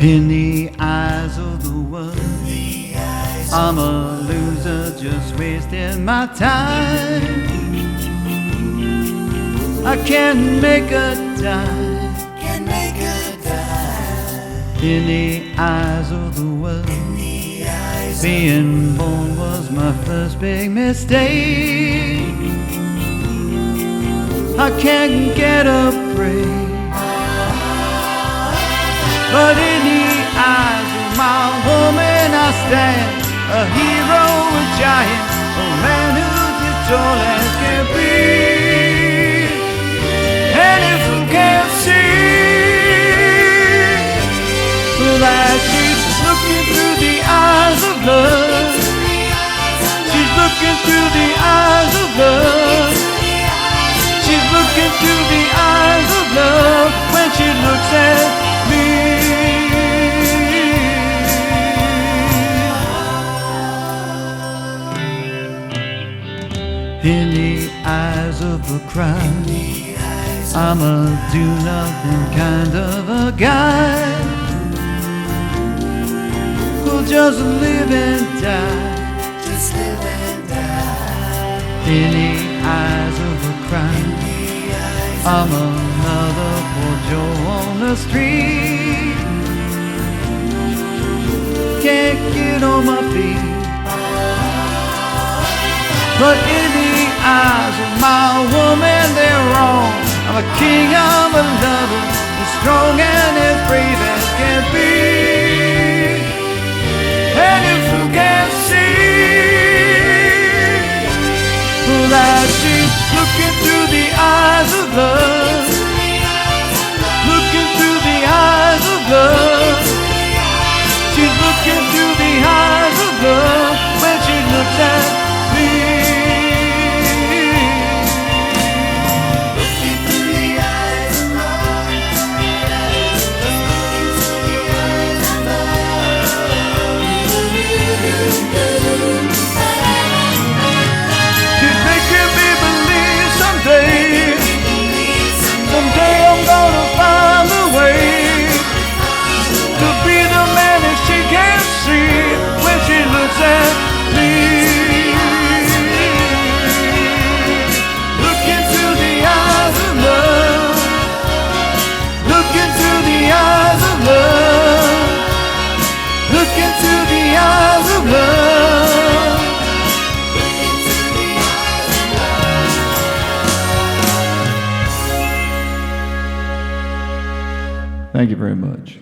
In the eyes of the world, I'm a loser, just wasting my time. I can't make a dime. In the eyes of the world, being born was my first big mistake. I can't get a break. But in the eyes of my woman I stand, a hero, a giant, a man who's as tall as can be. And if you can't see that she's looking through the eyes of love, she's looking through the eyes of love, she's looking through the eyes of love when she looks at me. In the eyes of a crowd, I'm a do-nothing kind of a guy who'll just live and die. In the eyes of a crowd, I'm another poor Joe on the street. Can't get on my feet. But in the eyes of my woman, they're wrong. I'm a king, I'm a lover, as strong and as brave as can be. And if you can't see that she's looking through the eyes of love, looking through the eyes of love, she's looking through the eyes of love when she looks at me. Someday I'm gonna find a way to be the man that she can't see when she looks at me. Look into the eyes of love, look into the eyes of love, look into the eyes of love. Thank you very much.